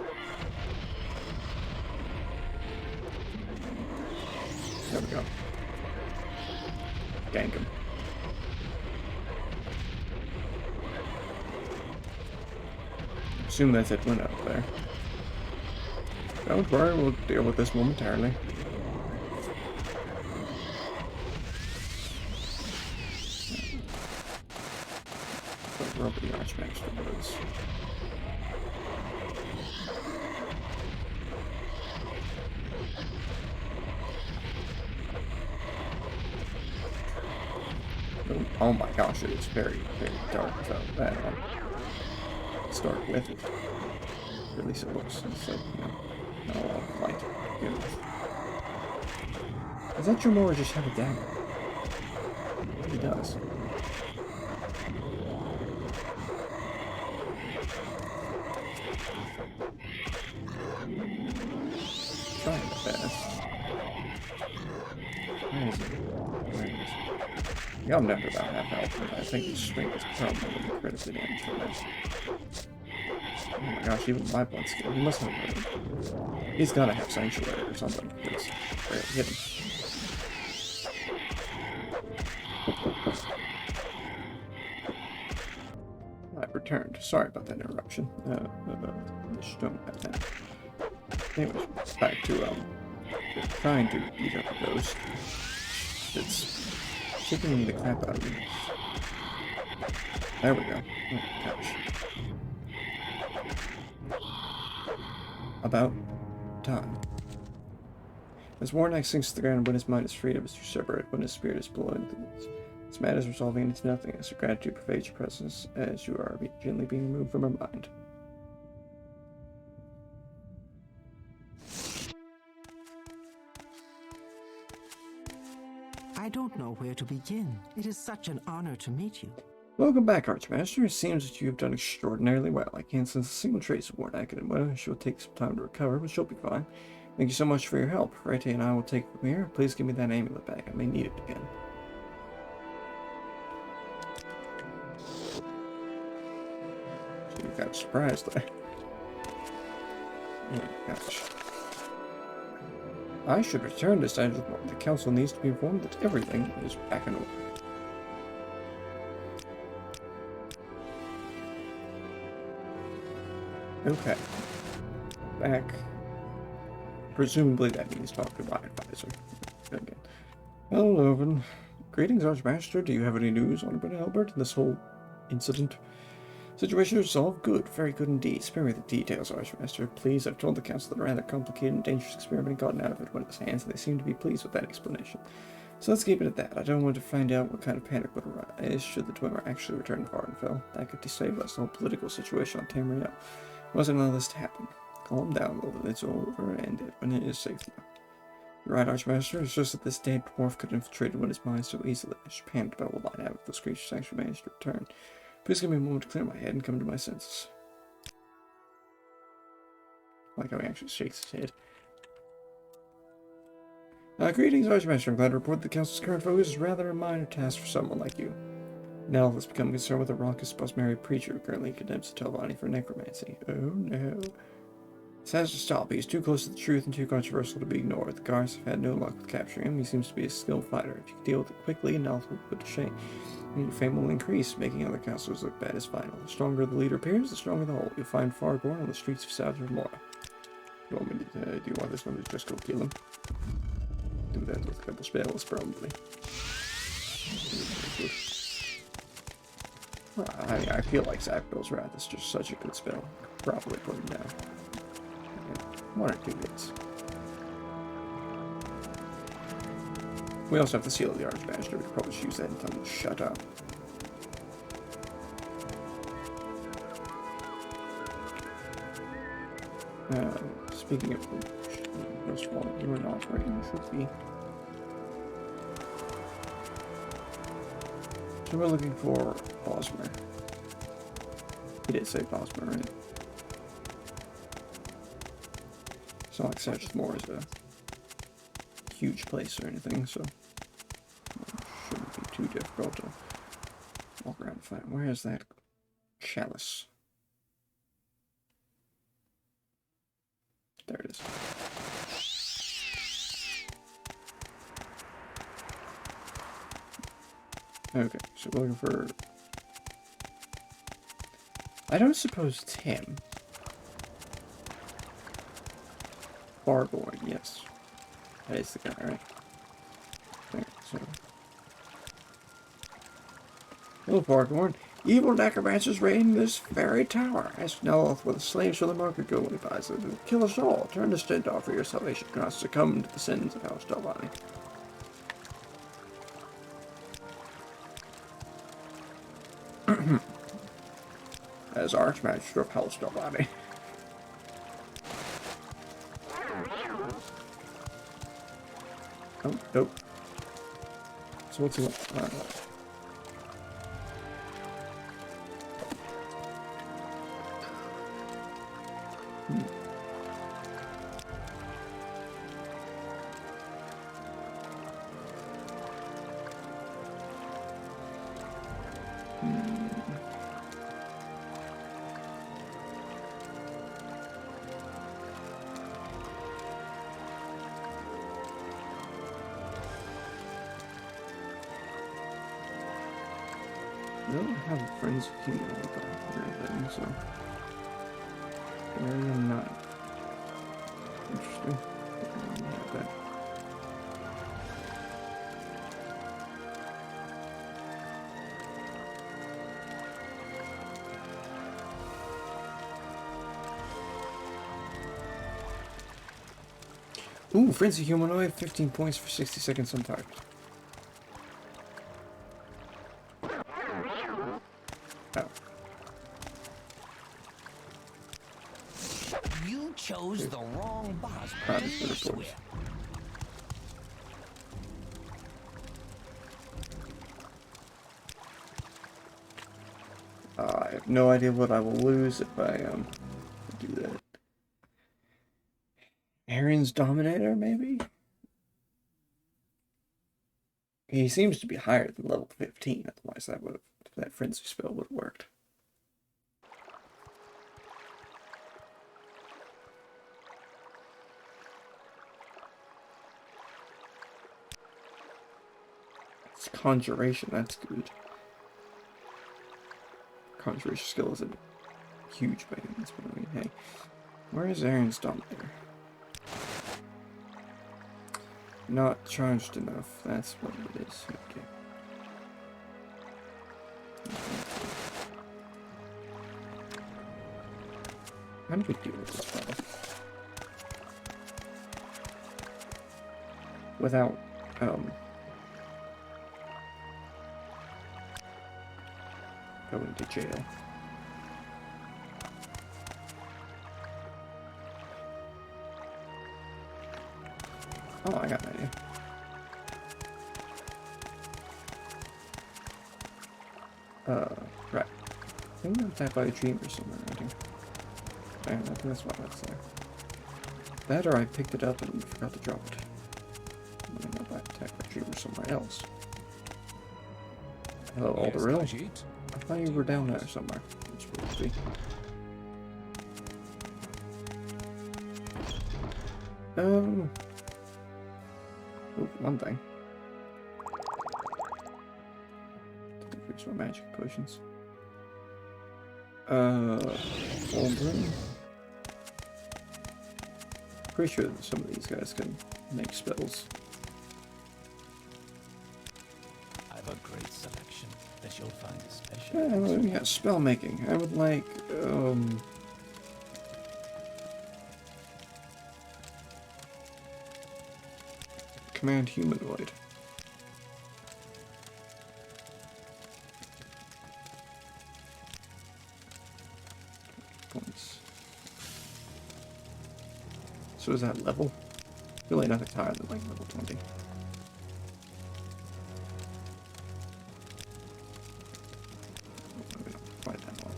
There we go. Gank him. Assume that's it went out there. Don't worry, we'll deal with this momentarily. But rubber the Archmaster was. Oh my gosh, it's very, very dark without that on. Start with it. At least it looks. It's like, you know, not a lot of light. Good. Does that Grimoire just have a dagger? He does. Trying the best. Where is it? Where is it? Yeah, I'm never about half health, but I think his strength is probably incredibly damage for this. Oh my gosh, even my blood skill. He must have it. He's gotta have Sanctuary or something. It's barely hit him. I've returned. Sorry about that interruption. This don't have that. Anyways, back to trying to beat up a ghost. It's kicking the crap out of me. There we go. Oh gosh. About time. As Warnock sinks to the ground when his mind is freed of his usurper, when his spirit is blowing through this matter is resolving into nothingness. Gratitude pervades your presence as you are gently being removed from her mind. I don't know where to begin. It is such an honor to meet you. Welcome back, Archmaster. It seems that you have done extraordinarily well. I can't sense a single trace of Warnock, and well, she'll take some time to recover, but she'll be fine. Thank you so much for your help. Rete and I will take it from here. Please give me that amulet back. I may need it again. So you got surprised there. Oh my gosh. I should return this item. The council needs to be informed that everything is back in order. Okay. Back. Presumably that means talk to my advisor. Again. Hello, Loven. Greetings, Archmaster. Do you have any news on Brother Albert and this whole incident? Situation is resolved? Good. Very good indeed. Spare me the details, Archmaster. Please, I've told the council that a rather complicated and dangerous experiment gotten out of it went in his hands, and they seem to be pleased with that explanation. So let's keep it at that. I don't want to find out what kind of panic would arise should the Dwemer actually return to Vvardenfell. That could destabilize the whole political situation on Tamriel. I wasn't allowing this to happen. Calm down, Loven. It's over and when it is safe now. You're right, Archmaster. It's just that this dead dwarf could infiltrate his mind so easily. I just panicked about what might happen if those creatures actually managed to return. Please give me a moment to clear my head and come to my senses. I like how he actually shakes his head. Greetings, Archmaster. I'm glad to report that the Council's current focus is rather a minor task for someone like you. Now let's become concerned with a raucous, bus-married preacher who currently condemns the Telvanni for necromancy. Oh no. This has to stop. He's too close to the truth and too controversial to be ignored. The guards have had no luck with capturing him. He seems to be a skilled fighter. If you can deal with it quickly, and now will put to shame. And your fame will increase, making other councilors look bad is vital. The stronger the leader appears, the stronger the whole. You'll find Farborn on the streets of South Remora. Do you want this one to just go kill him? Do that with a couple spells, probably. I feel like Zapdos Wrath is just such a good spell. Probably put him down. Okay. 1 or 2 hits. We also have the Seal of the Archmaster. We could probably just use that and tell him to shut up. Speaking of which, first one, you are not right. You should be. So we're looking for Bosmer. He did say Bosmer, right? It's not like Sedgemoor is a huge place or anything, so it shouldn't be too difficult to walk around and find. Where is that chalice? There it is. Okay, so we're looking for... I don't suppose Tim. Barborn, yes. That is the guy, right? Okay, so... Hello, Barborn. Evil necromancers raiding this very tower. Ask Neloth where the slaves from the market go when he buys them. Kill us all. Turn the stint off for your salvation. Do not succumb to the sins of House Telvanni. As Archmaster of House Telvanni. Oh, nope. So what's he want? I don't have friends who can look up or anything, so area 9. Interesting. Yeah, that. Ooh, Frenzy Humanoid, 15 points for 60 seconds on target. Oh. You chose the wrong boss. Promise for the reports. I have no idea what I will lose if I do that. Aaron's Dominator, maybe? He seems to be higher than level 15, otherwise that frenzy spell would have worked. It's Conjuration, that's good. Conjuration skill is a huge bane, that's what I mean. Hey, where is Aaron's Dominator? Not charged enough, that's what it is. Okay. How do we deal with this problem? Without, going to jail. Oh, I got an idea. Right. I think I'm attacked by a dream or somewhere, I think. I think that's why that's there. That or I picked it up and forgot to drop it. I don't know if I attacked by a dream or somewhere else. Hello, Alderil. I thought you were down there somewhere. It's supposed to be. Ooh, one thing. Fix my magic potions. Aldrin. Pretty sure that some of these guys can make spells. I've a great selection that you'll find a special. Yeah, spell making. I would like, command humanoid. Points. So is that level? Really nothing higher than like level 20. Maybe not quite that long.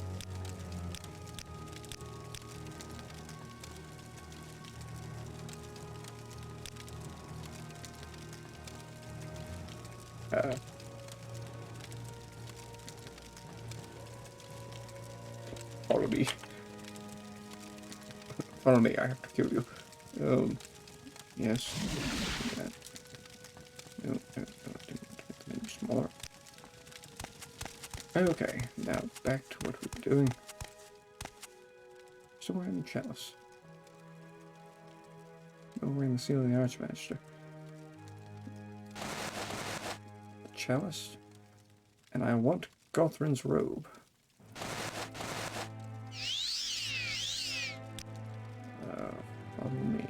Follow me. Follow me, I have to kill you. Yes. Yeah. No, didn't smaller. Okay, now back to what we were doing. Somewhere in the chalice. Over in the seal of the Archmaster. The chalice. And I want Gothrin's robe. Follow me.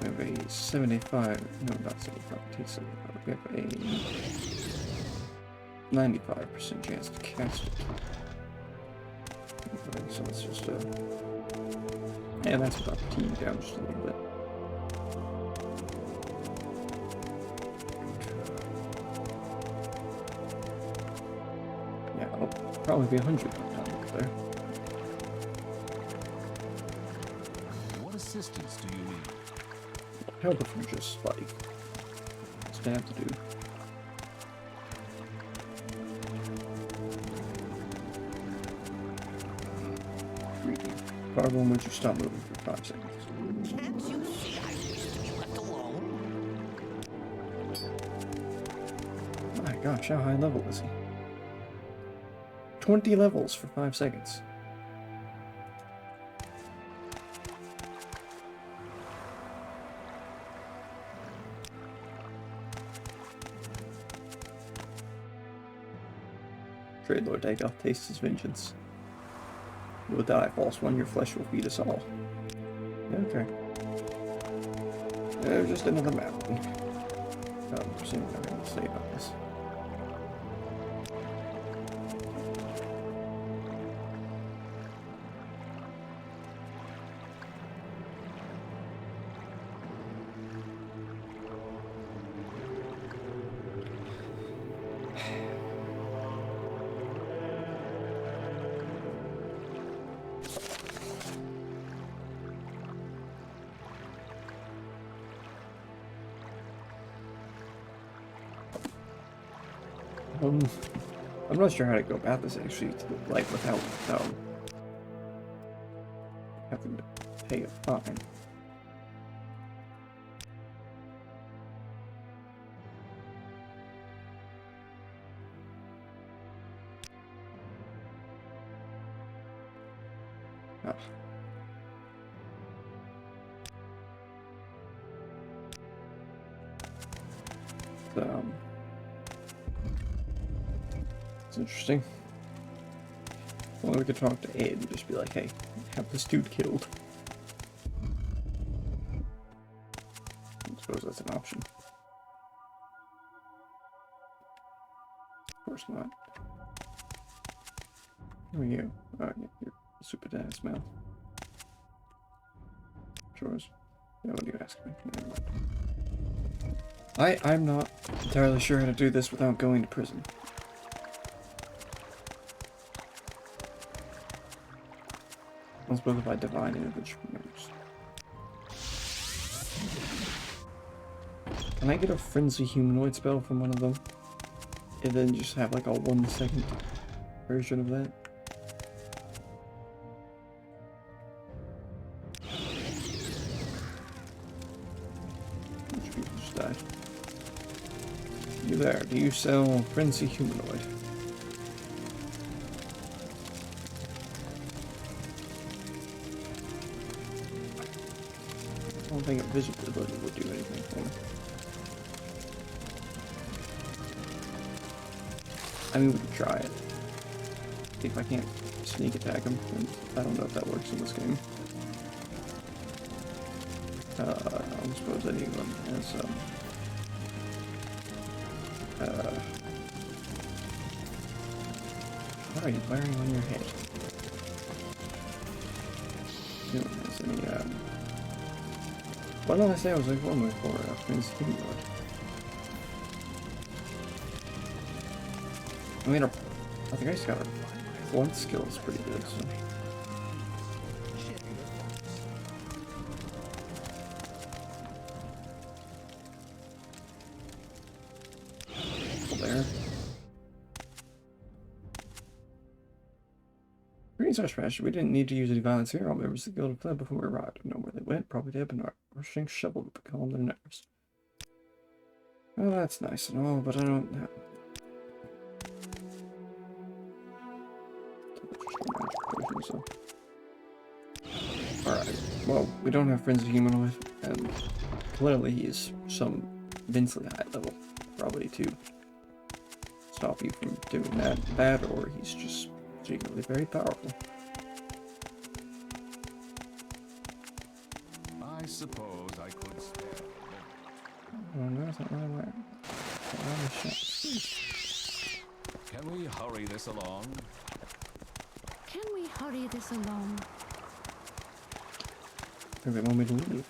We have a 75, no, not 75, take 75. We have a 95% chance to cast it. Okay, so let's just, yeah, that's without team down just a little bit. Yeah, it'll probably be 100 by the time we get there. What assistance do you need? Help if you just, like, stab to do. Carbon, would you stop moving for 5 seconds? Can't you see I wish to be left alone? My gosh, how high level is he? 20 levels for 5 seconds. Trade Lord Dagoth tastes his vengeance. You will die, false one, your flesh will feed us all. Okay. Just another mountain. I'm presuming I'm going to say about this. I'm not sure how to go about this actually, like without having to pay a fine. Ah. It's interesting. Well, we could talk to Ed and just be like, hey, have this dude killed. I suppose that's an option. Of course not. Who are you? Oh, yeah, you're super dense mouth. Chores. Yeah, what do you ask me? Never mind. I'm not entirely sure how to do this without going to prison. Let's both if I divine individual members. Can I get a frenzy humanoid spell from one of them? And then just have like a 1 second version of that? Which people just died. You there, do you sell frenzy humanoid? I don't think invisibility would do anything for me. I mean, we can try it. See if I can't sneak attack him. And I don't know if that works in this game. I don't suppose anyone has, what are you wearing on your head? No one has any, what did I say I was like one way for Prince Kingdom? I mean, I think I just got our blunt skill is pretty good, so. There. Greenstar Smasher, we didn't need to use any violence here. All members of the guild fled before we arrived. I know where they went, probably dead, but rushing shovel to calm their nerves. Well, that's nice and all, but I don't know. Alright, well, we don't have friends of humanoid, and clearly he is some immensely high level, probably to stop you from doing that bad, or he's just secretly very powerful. I suppose I could spare. Oh no, it's not really right. Can we hurry this along? Can we hurry this along? I think they want me to leave.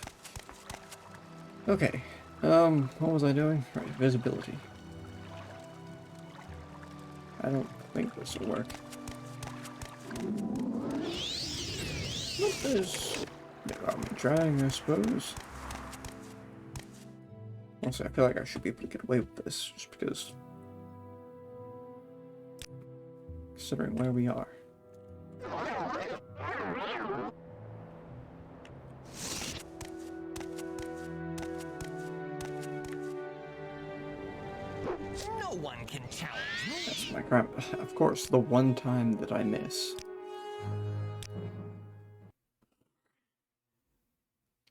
Okay, what was I doing? Right, visibility. I don't think this will work. What is... I'm trying, I suppose. Honestly, I feel like I should be able to get away with this, just because... considering where we are. No one can challenge me. That's my crap. Of course, the one time that I miss.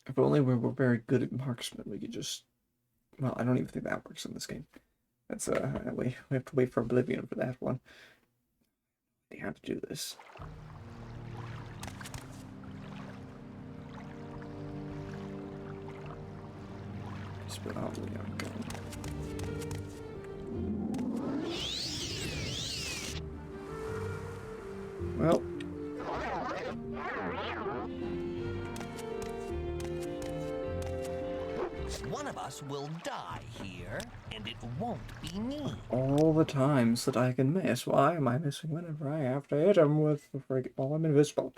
If only we were very good at marksman, we could just... Well, I don't even think that works in this game. That's, we have to wait for Oblivion for that one. We have to do this. Spit out the young gun. Well. One of us will die here, and it won't be me. All the times that I can miss. Why am I missing whenever I have to hit him with the friggin'... Well, I'm invisible.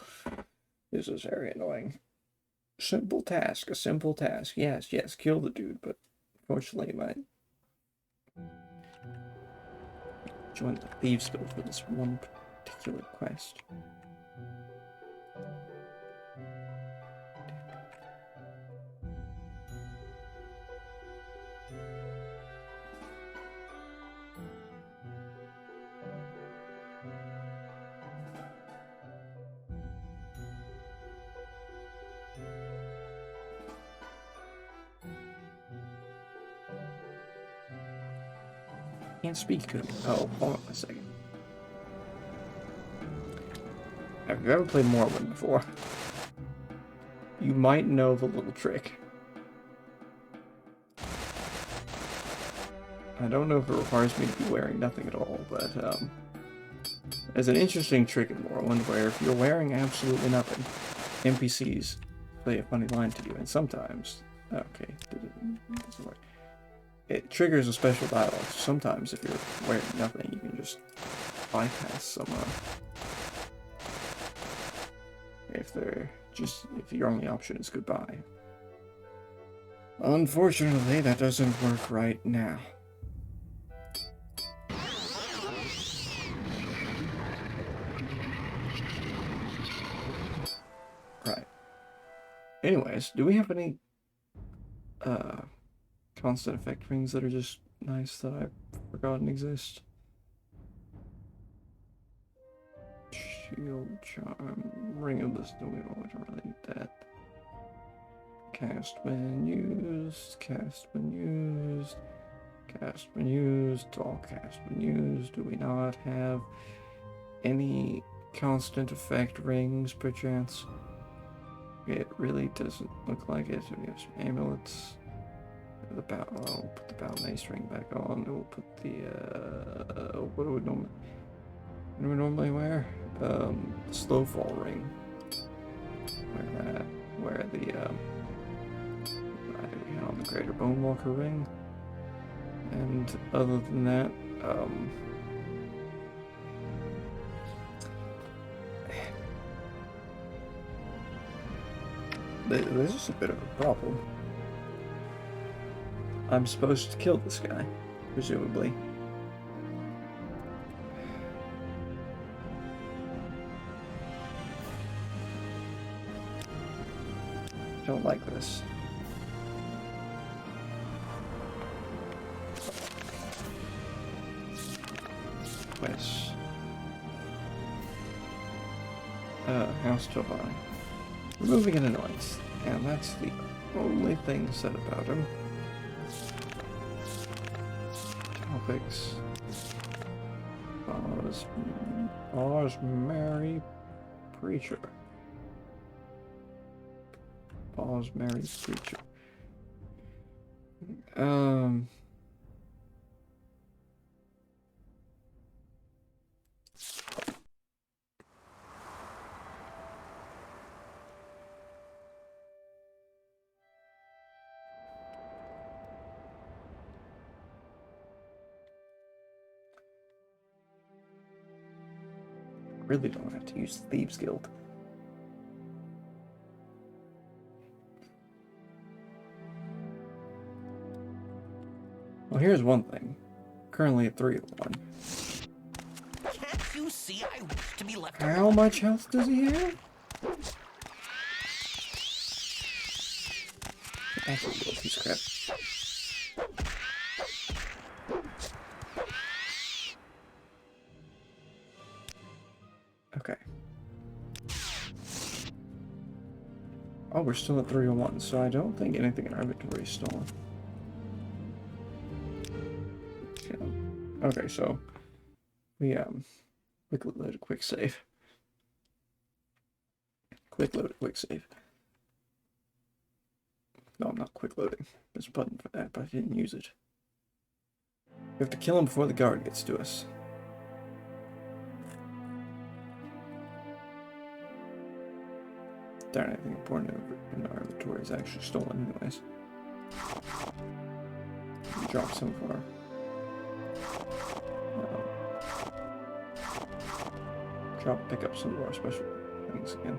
This is very annoying. Simple task, a simple task. Yes, kill the dude, but unfortunately, my... join the Thieves Guild for this one particular quest. Can't speak to him. Oh, hold on a second. Have you ever played Morrowind before? You might know the little trick. I don't know if it requires me to be wearing nothing at all, but there's an interesting trick in Morrowind where if you're wearing absolutely nothing, NPCs play a funny line to you, and sometimes... Okay, it doesn't work. It triggers a special dialogue. Sometimes, if you're wearing nothing, you can just bypass some. If your only option is goodbye. Unfortunately, that doesn't work right now. Right. Anyways, do we have any constant effect rings that are just nice that I've forgotten exist? Shield charm, ring of the stone. We don't really need that. Cast when used. Cast been used. All cast been used. Do we not have any constant effect rings, perchance? It really doesn't look like it. We have some amulets. The bow. I'll put the bow mace ring back on. We'll put the what do we normally wear? The slow fall ring. Wear that. Wear the I think we had on the greater bone walker ring. And other than that, this is a bit of a problem. I'm supposed to kill this guy, presumably. Don't like this. Quest. House Telvanni. Removing an annoyance, and that's the only thing said about him. Topics. Pause, Mary Preacher. Pause, Mary Preacher. Really don't have to use the Thieves Guild. Well, here's one thing. Currently at 301. Can't you see I wish to be left How much health does he have? Actually, a piece of crap. Okay. Oh, we're still at 301, so I don't think anything in our inventory is stolen. Yeah. Okay, so we quick load a quick save. Quick load a quick save. No, I'm not quick loading. There's a button for that, but I didn't use it. We have to kill him before the guard gets to us. Darn, anything important in our inventory is actually stolen anyways. We dropped some of our... pick up some of our special things again.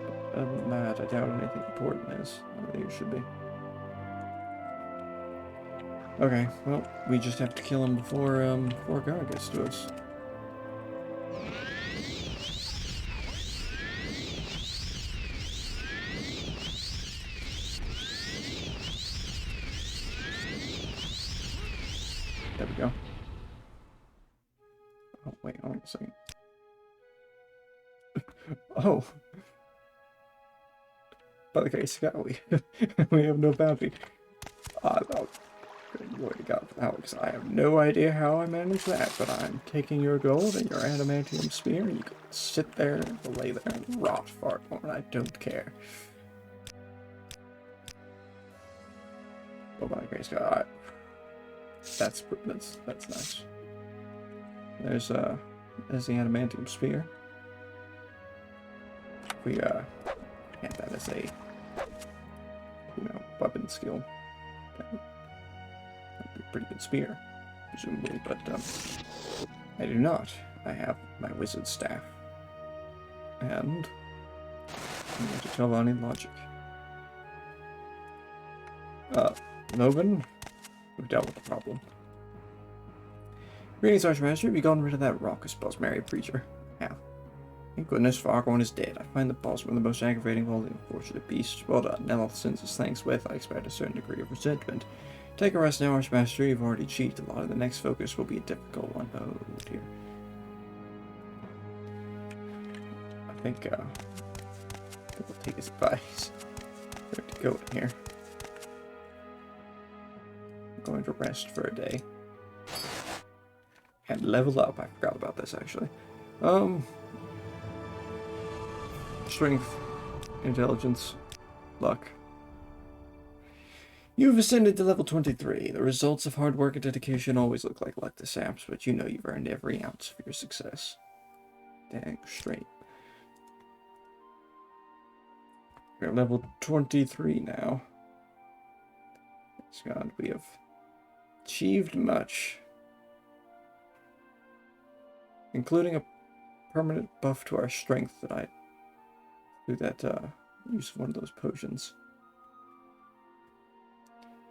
But other than that, I doubt anything important is. I think it should be. Okay, well, we just have to kill him before guard gets to us. There we go. Oh, wait, hold on a second. Oh. By the case, we have no bounty. Oh, good to God for that, because I have no idea how I managed that, but I'm taking your gold and your adamantium spear, and you can sit there and lay there and rot far more, and I don't care. Oh, by the grace of God. That's nice. There's the adamantium spear. We have that as a weapon skill. That'd be a pretty good spear, presumably, but I do not. I have my wizard staff. And I'm going to Telvanni logic. Logan, we've dealt with the problem. Greetings, Archmaster. Have you gotten rid of that raucous boss, Mary Preacher? Yeah. Thank goodness Fargorn is dead. I find the boss one of the most aggravating of all the unfortunate beasts. Well done. Nelith sends his thanks with, I expect, a certain degree of resentment. Take a rest now, Archmaster. You've already cheated a lot, and the next focus will be a difficult one. Oh, dear. I think we'll take his advice. going here. I'm going to rest for a day. And level up. I forgot about this, actually. Strength, intelligence, luck. You've ascended to level 23. The results of hard work and dedication always look like luck to saps, but you know you've earned every ounce of your success. Dang straight. We're level 23 now. Thanks God, we have achieved much. Including a permanent buff to our strength that I... through that use of one of those potions.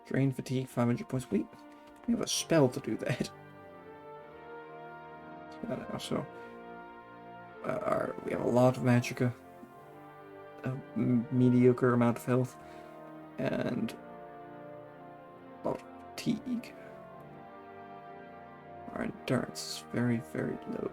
Drain fatigue 500 points. We have a spell to do that. So, we have a lot of magicka, a mediocre amount of health, and a lot of fatigue. Our endurance is very, very low.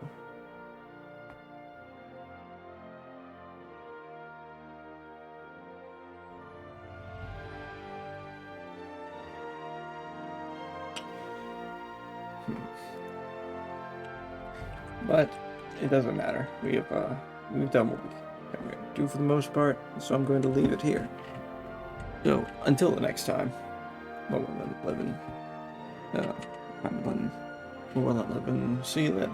But it doesn't matter. We've done what we can do for the most part, so I'm going to leave it here. So until the next time, Morrowind 11. See you then.